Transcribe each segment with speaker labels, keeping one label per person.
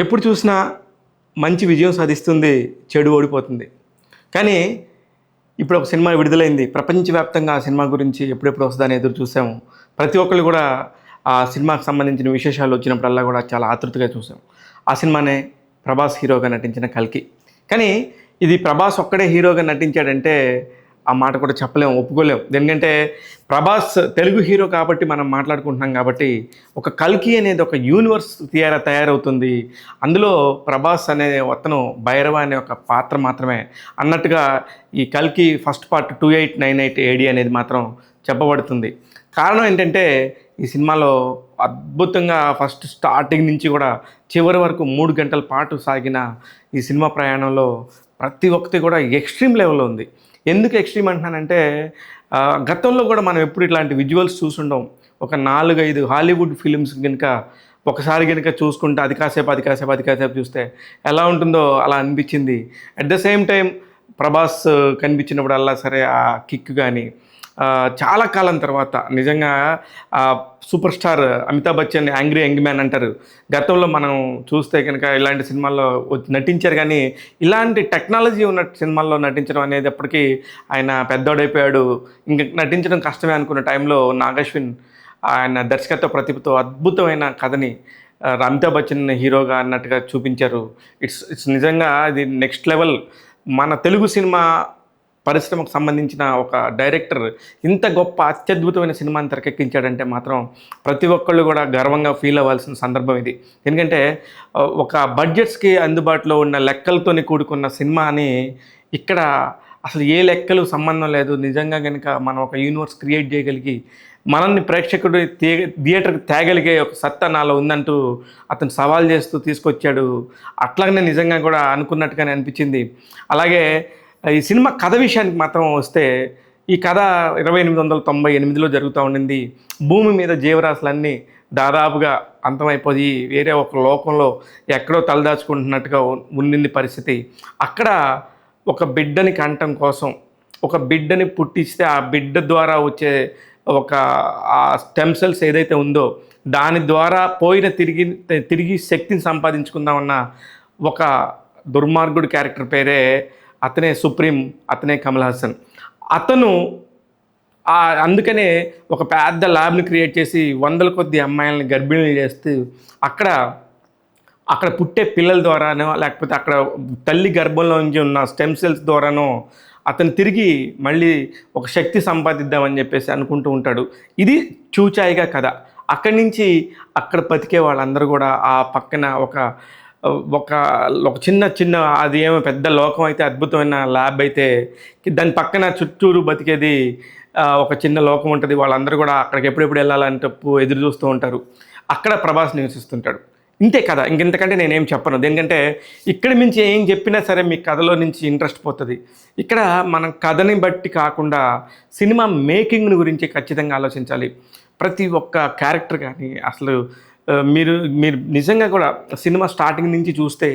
Speaker 1: ఎప్పుడు చూసినా మంచి విజయం సాధిస్తుంది, చెడు ఓడిపోతుంది. కానీ ఇప్పుడు ఒక సినిమా విడుదలైంది. ప్రపంచవ్యాప్తంగా ఆ సినిమా గురించి ఎప్పుడెప్పుడు వస్తదని ఎదురు చూసాము. ప్రతి ఒక్కళ్ళు కూడా ఆ సినిమాకి సంబంధించిన విశేషాలు వచ్చినప్పుడల్లా కూడా చాలా ఆతృతగా చూసాం. ఆ సినిమానే ప్రభాస్ హీరోగా నటించిన 'కల్కి'. కానీ ఇది ప్రభాస్ ఒక్కడే హీరోగా నటించాడంటే ఆ మాట కూడా చెప్పలేము, ఒప్పుకోలేము. ఎందుకంటే ప్రభాస్ తెలుగు హీరో కాబట్టి మనం మాట్లాడుకుంటున్నాం కాబట్టి ఒక 'కల్కి' అనేది ఒక యూనివర్స్ తయారవుతుంది. అందులో ప్రభాస్ అనే అతను భైరవ అనే ఒక పాత్ర మాత్రమే అన్నట్టుగా ఈ 'కల్కి' ఫస్ట్ పార్ట్ 2898 AD అనేది మాత్రం చెప్పబడుతుంది. కారణం ఏంటంటే ఈ సినిమాలో అద్భుతంగా ఫస్ట్ స్టార్టింగ్ నుంచి కూడా చివరి వరకు 3 గంటల పాటు సాగిన ఈ సినిమా ప్రయాణంలో ప్రతి ఒక్కటి కూడా ఎక్స్ట్రీమ్ లెవెల్లో ఉంది. ఎందుకు ఎక్స్ట్రీమ్ అంటున్నానంటే గతంలో కూడా మనం ఎప్పుడు ఇట్లాంటి విజువల్స్ చూసుండం. ఒక 4-5 హాలీవుడ్ ఫిలిమ్స్ కనుక ఒకసారి కనుక చూసుకుంటే అది కాసేపు చూస్తే ఎలా ఉంటుందో అలా అనిపించింది. At the same time Prabhas కనిపించినప్పుడల్లా సరే ఆ కిక్ కానీ చాలా కాలం తర్వాత నిజంగా super star Amitabh Bachchan angry young man అంటారు. గతంలో మనం చూస్తే కనుక ఇలాంటి సినిమాల్లో నటించారు, కానీ ఇలాంటి టెక్నాలజీ ఉన్న సినిమాల్లో నటించడం అనేది అప్పటికి ఆయన పెద్దోడైపోయాడు, ఇంక నటించడం కష్టమే అనుకున్న టైంలో నాగశ్విన్ ఆయన దర్శకత్వ ప్రతిభతో అద్భుతమైన కథని అమితాబ్ బచ్చన్ హీరోగా అన్నట్టుగా చూపించారు. ఇట్స్ నిజంగా అది నెక్స్ట్ లెవెల్. మన తెలుగు సినిమా పరిశ్రమకు సంబంధించిన ఒక డైరెక్టర్ ఇంత గొప్ప అత్యద్భుతమైన సినిమాని తెరకెక్కించాడంటే మాత్రం ప్రతి ఒక్కళ్ళు కూడా గర్వంగా ఫీల్ అవ్వాల్సిన సందర్భం ఇది. ఎందుకంటే ఒక బడ్జెట్స్కి అందుబాటులో ఉన్న లెక్కలతోని కూడుకున్న సినిమాని ఇక్కడ అసలు ఏ లెక్కలు సంబంధం లేదు. నిజంగా కనుక మనం ఒక యూనివర్స్ క్రియేట్ చేయగలిగి మనల్ని ప్రేక్షకుడు థియేటర్కి తేగలిగే ఒక సత్తా నాలో ఉందంటూ అతను సవాల్ చేస్తూ తీసుకొచ్చాడు. అట్లాగనే నిజంగా కూడా అనుకున్నట్టుగానే అనిపించింది. అలాగే ఈ సినిమా కథ విషయానికి మాత్రం వస్తే ఈ కథ 2898లో జరుగుతూ ఉండింది. భూమి మీద జీవరాశులన్నీ దాదాపుగా అంతమైపోయి వేరే ఒక లోకంలో ఎక్కడో తలదాచుకుంటున్నట్టుగా ఉండింది పరిస్థితి. అక్కడ ఒక బిడ్డని కంటం కోసం ఒక బిడ్డని పుట్టిస్తే ఆ బిడ్డ ద్వారా వచ్చే ఒక ఆ స్టెమ్ సెల్స్ ఏదైతే ఉందో దాని ద్వారా తిరిగి శక్తిని సంపాదించుకుందామన్న ఒక దుర్మార్గుడి క్యారెక్టర్ పేరే అతనే సుప్రీం, అతనే కమల్ హాసన్. అతను అందుకనే ఒక పెద్ద ల్యాబ్ని క్రియేట్ చేసి 100 కొద్ది అమ్మాయిలని గర్భిణీలు చేస్తూ అక్కడ పుట్టే పిల్లల ద్వారానో లేకపోతే అక్కడ తల్లి గర్భంలో నుంచి ఉన్న స్టెమ్ సెల్స్ ద్వారానో అతను తిరిగి మళ్ళీ ఒక శక్తి సంపాదిద్దామని చెప్పేసి అనుకుంటూ ఉంటాడు. ఇది చూచాయిగా కథ. అక్కడి నుంచి అక్కడ బతికే వాళ్ళందరూ కూడా ఆ పక్కన ఒక చిన్న అది ఏమో పెద్ద లోకం అయితే అద్భుతమైన ల్యాబ్ అయితే దాని పక్కన చుట్టూరు బతికేది ఒక చిన్న లోకం ఉంటుంది. వాళ్ళందరూ కూడా అక్కడికి ఎప్పుడెప్పుడు వెళ్ళాలని ఎదురు చూస్తూ ఉంటారు. అక్కడ ప్రభాస్ నివసిస్తుంటాడు. ఇంతే కథ, ఇంకెంతకంటే నేనేం చెప్పను. దేనికంటే ఇక్కడి నుంచి ఏం చెప్పినా సరే మీ కథలో నుంచి ఇంట్రెస్ట్ పోతుంది. ఇక్కడ మనం కథని బట్టి కాకుండా సినిమా మేకింగ్ని గురించి ఖచ్చితంగా ఆలోచించాలి. ప్రతి ఒక్క క్యారెక్టర్ కానీ అసలు మీరు నిజంగా కూడా సినిమా స్టార్టింగ్ నుంచి చూస్తే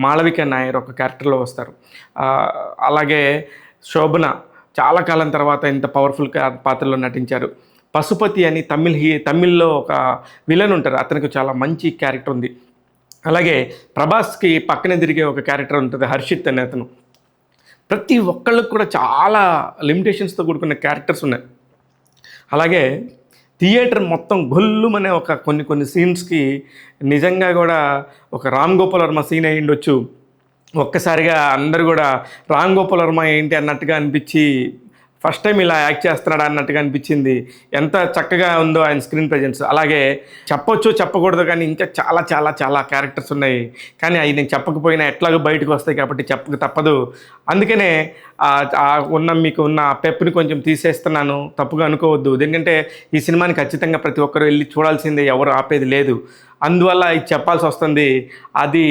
Speaker 1: మాళవిక నాయర్ ఒక క్యారెక్టర్లో వస్తారు. అలాగే శోభన చాలా కాలం తర్వాత ఇంత పవర్ఫుల్ పాత్రలో నటించారు. పశుపతి అని తమిళ్లో ఒక విలన్ ఉంటారు, అతనికి చాలా మంచి క్యారెక్టర్ ఉంది. అలాగే ప్రభాస్కి పక్కనే తిరిగే ఒక క్యారెక్టర్ ఉంటుంది, హర్షిత్ అనే అతను. ప్రతి ఒక్కళ్ళకి కూడా చాలా లిమిటేషన్స్తో కూడుకున్న క్యారెక్టర్స్ ఉన్నాయి. అలాగే థియేటర్ మొత్తం గొల్లుమనే ఒక కొన్ని సీన్స్కి నిజంగా కూడా ఒక రామ్ గోపాల్ వర్మ సీన్ అయ్యి ఉండొచ్చు. ఒక్కసారిగా అందరూ కూడా రామ్ గోపాల్ వర్మ ఏంటి అన్నట్టుగా అనిపించి ఫస్ట్ టైం ఇలా యాక్ట్ చేస్తున్నాడు అన్నట్టుగా అనిపించింది. ఎంత చక్కగా ఉందో ఆయన స్క్రీన్ ప్రెజెన్స్. అలాగే చెప్పొచ్చు చెప్పకూడదు కానీ ఇంకా చాలా చాలా చాలా క్యారెక్టర్స్ ఉన్నాయి. కానీ అవి నేను చెప్పకపోయినా ఎట్లాగో బయటకు వస్తాయి కాబట్టి చెప్పక తప్పదు. అందుకనే మీకు ఉన్న పెప్పుని కొంచెం తీసేస్తున్నాను, తప్పుగా అనుకోవద్దు. ఎందుకంటే ఈ సినిమాని ఖచ్చితంగా ప్రతి ఒక్కరు వెళ్ళి చూడాల్సిందే, ఎవరు ఆపేది లేదు. అందువల్ల ఇది చెప్పాల్సి వస్తుంది. అది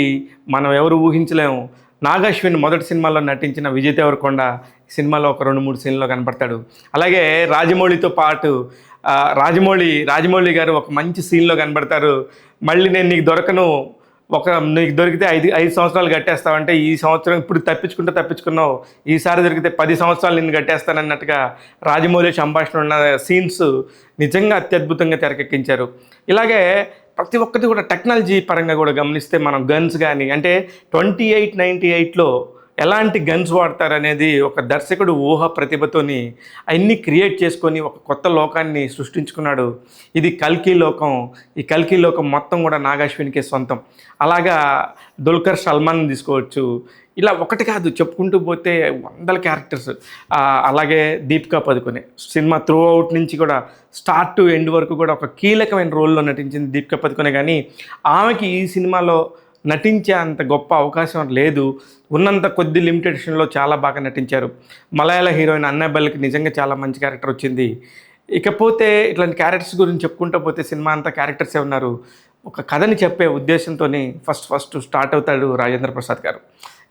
Speaker 1: మనం ఎవరు ఊహించలేము. నాగశ్విన్ మొదటి సినిమాలో నటించిన విజయ్ దేవరకొండ సినిమాలో ఒక 2-3 సీన్లో కనపడతాడు. అలాగే రాజమౌళితో పాటు రాజమౌళి గారు ఒక మంచి సీన్లో కనబడతారు. మళ్ళీ నేను నీకు దొరకను, నీకు దొరికితే 5 సంవత్సరాలు కట్టేస్తావంటే ఈ సంవత్సరం ఇప్పుడు తప్పించుకున్నావు, ఈసారి దొరికితే 10 సంవత్సరాలు నిన్ను కట్టేస్తానన్నట్టుగా రాజమౌళి సంభాషణ ఉన్న సీన్స్ నిజంగా అత్యద్భుతంగా తెరకెక్కించారు. ఇలాగే ప్రతి ఒక్కటి కూడా టెక్నాలజీ పరంగా కూడా గమనిస్తే మనం గన్స్ కానీ అంటే 2898లో ఎలాంటి గన్స్ వాడతారనేది ఒక దర్శకుడు ఊహ ప్రతిభతోని అన్నీ క్రియేట్ చేసుకొని ఒక కొత్త లోకాన్ని సృష్టించుకున్నాడు. ఇది కల్కి లోకం. ఈ కల్కి లోకం మొత్తం కూడా నాగాశ్విన్కే సొంతం. అలాగా దుల్కర్ సల్మాన్ తీసుకోవచ్చు. ఇలా ఒకటి కాదు చెప్పుకుంటూ పోతే వందల క్యారెక్టర్స్. అలాగే Deepika Padukone cinema through out నుంచి కూడా స్టార్ట్ టు ఎండ్ వరకు కూడా ఒక కీలకమైన రోల్లో నటించింది దీపికా పదుకొనే. కానీ ఆమెకి ఈ సినిమాలో నటించే అంత గొప్ప అవకాశం లేదు. ఉన్నంత కొద్ది లిమిటేషన్లో చాలా బాగా నటించారు. మలయాళ హీరోయిన్ అన్నాబెల్కి నిజంగా చాలా మంచి క్యారెక్టర్ వచ్చింది. ఇకపోతే ఇట్లాంటి క్యారెక్టర్స్ గురించి చెప్పుకుంటూ పోతే సినిమా అంతా క్యారెక్టర్సే ఉన్నారు. ఒక కథని చెప్పే ఉద్దేశంతోనే ఫస్ట్ స్టార్ట్ అవుతాడు రాజేంద్ర ప్రసాద్ గారు.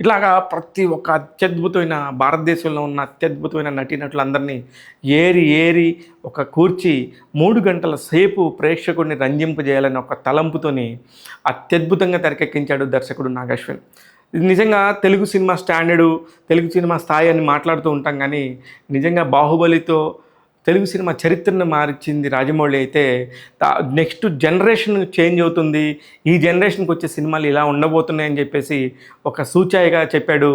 Speaker 1: ఇట్లాగా ప్రతి ఒక్క అత్యద్భుతమైన భారతదేశంలో ఉన్న అత్యద్భుతమైన నటీనటులందరినీ ఏరి ఒక కూర్చి 3 గంటల సేపు ప్రేక్షకుడిని రంజింపజేయాలని ఒక తలంపుతోని అత్యద్భుతంగా తెరకెక్కించాడు దర్శకుడు నాగాశ్విన్. ఇది నిజంగా Telugu cinema standard, Telugu cinema స్థాయి అని మాట్లాడుతూ ఉంటాం. కానీ నిజంగా బాహుబలితో తెలుగు సినిమా చరిత్రను మార్చింది రాజమౌళి అయితే, నెక్స్ట్ జనరేషన్ చేంజ్ అవుతుంది, ఈ జనరేషన్కి వచ్చే సినిమాలు ఇలా ఉండబోతున్నాయని చెప్పేసి ఒక సూచాయిగా చెప్పాడు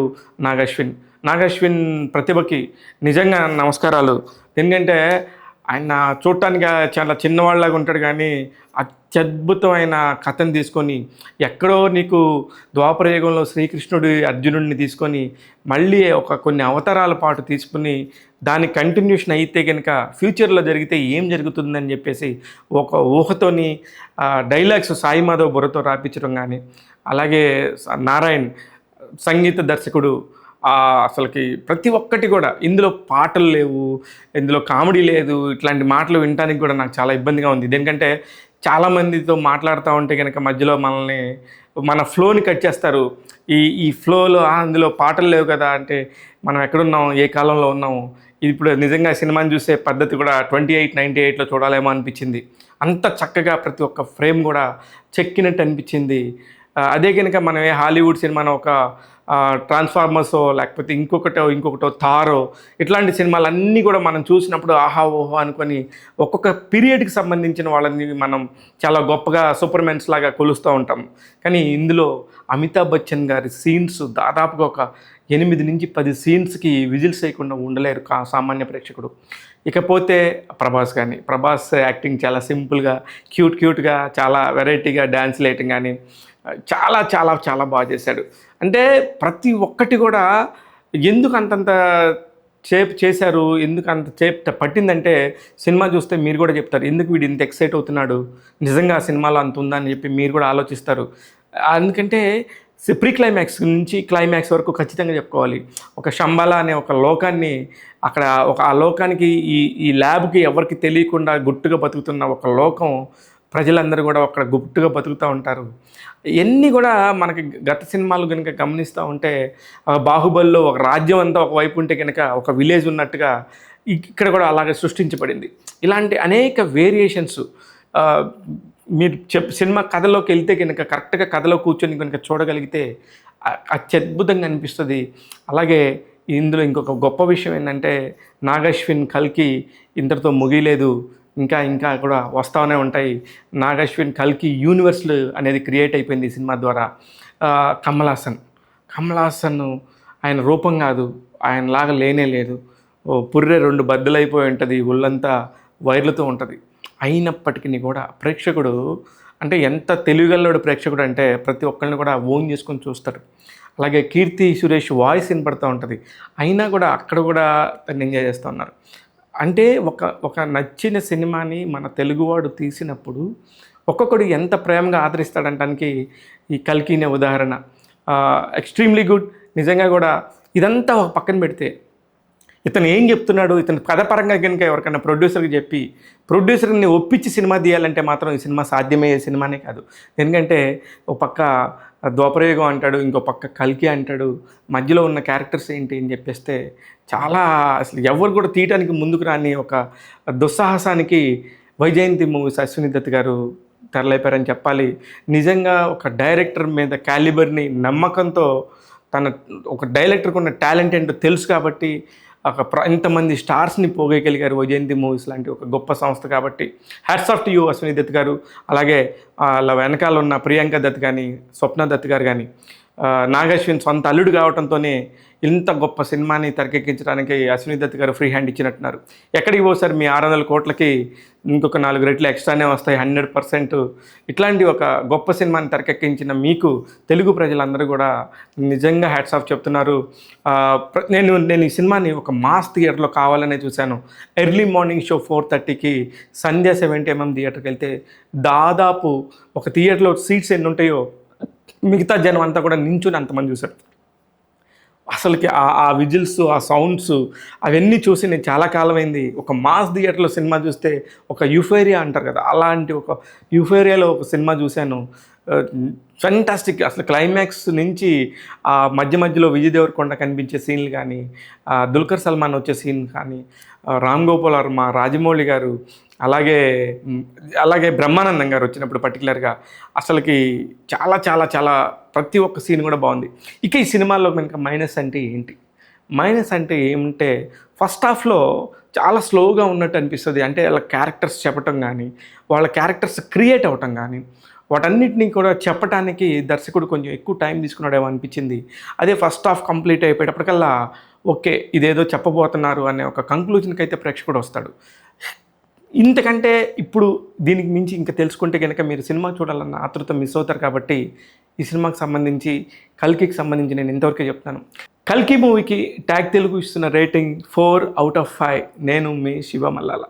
Speaker 1: నాగాశ్విన్ ప్రతిభకి నిజంగా నమస్కారాలు. ఎందుకంటే ఆయన చూడటానికి చాలా చిన్నవాళ్ళలాగా ఉంటాడు, కానీ అత్యద్భుతమైన కథను తీసుకొని ఎక్కడో నీకు ద్వాపరయుగంలో శ్రీకృష్ణుడు అర్జునుడిని తీసుకొని మళ్ళీ కొన్ని అవతారాల పాటు తీసుకుని దాని కంటిన్యూషన్ అయితే కనుక ఫ్యూచర్లో జరిగితే ఏం జరుగుతుందని చెప్పేసి ఒక ఊహతోని డైలాగ్స్ సాయి మాధవ్ బుర్రతో రాపించడం కానీ, అలాగే నారాయణ్ సంగీత దర్శకుడు అసలుకి ప్రతి ఒక్కటి కూడా, ఇందులో పాటలు లేవు, ఇందులో కామెడీ లేదు. ఇట్లాంటి మాటలు వినడానికి కూడా నాకు చాలా ఇబ్బందిగా ఉంది. ఎందుకంటే చాలామందితో మాట్లాడుతూ ఉంటే కనుక మధ్యలో మన ఫ్లోని కట్ చేస్తారు. ఈ ఫ్లోలో అందులో పాటలు లేవు కదా అంటే మనం ఎక్కడున్నాం, ఏ కాలంలో ఉన్నాము. ఇప్పుడు నిజంగా సినిమాని చూసే పద్ధతి కూడా 2898లో చూడాలేమో అనిపించింది. అంత చక్కగా ప్రతి ఒక్క ఫ్రేమ్ కూడా చెక్కినట్టు అనిపించింది. అదే కనుక మనం హాలీవుడ్ సినిమాను ఒక ట్రాన్స్ఫార్మర్సో లేకపోతే ఇంకొకటో థారో ఇట్లాంటి సినిమాలన్నీ కూడా మనం చూసినప్పుడు ఆహా ఓహో అనుకొని ఒక్కొక్క పీరియడ్కి సంబంధించిన వాళ్ళని మనం చాలా గొప్పగా సూపర్మెన్స్ లాగా కొలుస్తూ ఉంటాం. కానీ ఇందులో అమితాబ్ బచ్చన్ గారి సీన్స్ దాదాపుగా ఒక 8 నుంచి 10 సీన్స్కి విజిల్స్ వేయకుండా ఉండలేరు సామాన్య ప్రేక్షకుడు. ఇకపోతే ప్రభాస్ యాక్టింగ్ చాలా సింపుల్గా క్యూట్గా చాలా వెరైటీగా డ్యాన్స్ వేయటం కానీ చాలా చాలా చాలా బాగా చేశాడు. అంటే ప్రతి ఒక్కటి కూడా ఎందుకు అంతంత సేపు చేశారు, ఎందుకు అంత సేపు పట్టిందంటే సినిమా చూస్తే మీరు కూడా చెప్తారు ఎందుకు వీడు ఇంత ఎక్సైట్ అవుతున్నాడు, నిజంగా ఆ సినిమాలో అంత ఉందా అని చెప్పి మీరు కూడా ఆలోచిస్తారు. ఎందుకంటే ప్రీ క్లైమాక్స్ నుంచి క్లైమాక్స్ వరకు ఖచ్చితంగా చెప్పుకోవాలి. ఒక శంబాలా అనే ఒక లోకాన్ని అక్కడ ఆ లోకానికి ఈ ల్యాబ్కి ఎవరికి తెలియకుండా గుట్టుగా బతుకుతున్న ఒక లోకం, ప్రజలందరూ కూడా అక్కడ గుట్టుగా బతుకుతూ ఉంటారు. ఇవన్నీ కూడా మనకి గత సినిమాలు కనుక గమనిస్తూ ఉంటే బాహుబలిలో ఒక రాజ్యం అంతా ఒకవైపు ఉంటే కనుక ఒక విలేజ్ ఉన్నట్టుగా ఇక్కడ కూడా అలాగే సృష్టించబడింది. ఇలాంటి అనేక వేరియేషన్స్ మీరు సినిమా కథలోకి వెళ్తే కనుక కరెక్ట్గా కథలో కూర్చొని కనుక చూడగలిగితే అత్యద్భుతంగా అనిపిస్తుంది. అలాగే ఇందులో ఇంకొక గొప్ప విషయం ఏంటంటే నాగాశ్విన్ కల్కి ఇంతటితో ముగియలేదు, ఇంకా కూడా వస్తూనే ఉంటాయి. నాగాశ్విన్ కల్కి యూనివర్స్లు అనేది క్రియేట్ అయిపోయింది ఈ సినిమా ద్వారా. కమల్ హాసన్ ఆయన రూపం కాదు, ఆయనలాగా లేనే లేదు. పుర్రె 2 బద్దలైపోయి ఉంటుంది, ఒళ్ళంతా వైర్లతో ఉంటుంది. అయినప్పటికీ కూడా ప్రేక్షకుడు అంటే ఎంత తెలివిగలడు ప్రేక్షకుడు అంటే ప్రతి ఒక్కరిని కూడా ఓన్ చేసుకొని చూస్తాడు. అలాగే కీర్తి సురేష్ వాయిస్ వినపడుతూ ఉంటుంది, అయినా కూడా అక్కడ కూడా తను ఎంజాయ్ చేస్తూ ఉన్నారు. అంటే ఒక నచ్చిన సినిమాని మన తెలుగువాడు తీసినప్పుడు ఒక్కొక్కడు ఎంత ప్రేమగా ఆదరిస్తాడంటానికి ఈ కల్కినే ఉదాహరణ. Extremely good. నిజంగా కూడా ఇదంతా ఒక పక్కన పెడితే ఇతను ఏం చెప్తున్నాడు, ఇతను కథపరంగా కనుక ఎవరికైనా ప్రొడ్యూసర్కి చెప్పి ప్రొడ్యూసర్ని ఒప్పించి సినిమా తీయాలంటే మాత్రం ఈ సినిమా సాధ్యమయ్యే సినిమానే కాదు. ఎందుకంటే ఒక పక్క ద్వాపరయుగం అంటాడు, ఇంకో పక్క కల్కి అంటాడు, మధ్యలో ఉన్న క్యారెక్టర్స్ ఏంటి అని చెప్పేస్తే చాలా అసలు ఎవరు కూడా తీయటానికి ముందుకు రాని ఒక దుస్సాహసానికి వైజయంతి మూవీస్ అశ్విని దత్ గారు తెరలేపారని చెప్పాలి. నిజంగా ఒక డైరెక్టర్ మీద క్యాలిబర్ని నమ్మకంతో ఒక డైరెక్టర్కి ఉన్న టాలెంట్ ఏంటో తెలుసు కాబట్టి ఇంతమంది స్టార్స్ని పోగేయగలిగారు వైజయంతి మూవీస్ లాంటి ఒక గొప్ప సంస్థ కాబట్టి hats off to you Ashwini Dutt గారు. అలాగే వాళ్ళ వెనకాల ఉన్న ప్రియాంక దత్ కానీ, స్వప్న దత్ గారు కానీ, నాగశ్విన్ సొంత అల్లుడు కావడంతోనే ఇంత గొప్ప సినిమాని తెరకెక్కించడానికి అశ్విని దత్ గారు ఫ్రీ హ్యాండ్ ఇచ్చినట్టున్నారు. ఎక్కడికి పోసారు మీ 600 కోట్లకి ఇంకొక 4 రెట్లు ఎక్స్ట్రానే వస్తాయి 100%. ఇట్లాంటి ఒక గొప్ప సినిమాని తెరకెక్కించిన మీకు తెలుగు ప్రజలందరూ కూడా నిజంగా హ్యాట్స్ ఆఫ్ చెప్తున్నారు. నేను ఈ సినిమాని ఒక మాస్ థియేటర్లో కావాలనే చూశాను. ఎర్లీ మార్నింగ్ షో 4:30కి సంధ్య 70mm థియేటర్కి వెళ్తే దాదాపు ఒక థియేటర్లో సీట్స్ ఎన్ని ఉంటాయో మిగతా జనం అంతా కూడా నించుని అంతమంది చూశారు. అసలుకి ఆ విజిల్స్, ఆ సౌండ్స్ అవన్నీ చూసి నేను చాలా కాలమైంది ఒక మాస్ థియేటర్లో సినిమా చూస్తే ఒక యూఫోరియా అంటారు కదా, అలాంటి ఒక యూఫోరియాలో ఒక సినిమా చూశాను. ఫెంటాస్టిక్. అసలు క్లైమాక్స్ నుంచి ఆ మధ్యలో విజయ్ దేవరకొండ కనిపించే సీన్లు కానీ, దుల్కర్ సల్మాన్ వచ్చే సీన్ కానీ, రామ్ గోపాల్ వర్మ, రాజమౌళి గారు, అలాగే బ్రహ్మానందం గారు వచ్చినప్పుడు పర్టికులర్గా అసలుకి చాలా చాలా చాలా ప్రతి ఒక్క సీన్ కూడా బాగుంది. ఇక ఈ సినిమాలో కనుక మైనస్ అంటే ఏంటి? మైనస్ అంటే ఏమంటే ఫస్ట్ హాఫ్లో చాలా స్లోగా ఉన్నట్టు అనిపిస్తుంది. అంటే వాళ్ళ క్యారెక్టర్స్ చెప్పటం కానీ, వాళ్ళ క్యారెక్టర్స్ క్రియేట్ అవ్వటం కానీ, వాటన్నిటిని కూడా చెప్పడానికి దర్శకుడు కొంచెం ఎక్కువ టైం తీసుకున్నాడేమో అనిపించింది. అదే ఫస్ట్ హాఫ్ కంప్లీట్ అయిపోయేటప్పటికల్లా ఓకే ఇదేదో చెప్పబోతున్నారు అనే ఒక కంక్లూజన్కి అయితే ప్రేక్షకుడు వస్తాడు. ఇంతకంటే ఇప్పుడు దీనికి మించి ఇంకా తెలుసుకుంటే కనుక మీరు సినిమా చూడాలన్న ఆతృత మిస్ అవుతారు. కాబట్టి ఈ సినిమాకి సంబంధించి కల్కికి సంబంధించి నేను ఇంతవరకే చెప్తాను. కల్కి మూవీకి ట్యాగ్ తెలుగు ఇస్తున్న రేటింగ్ 4/5. నేను మీ శివ మల్లాల.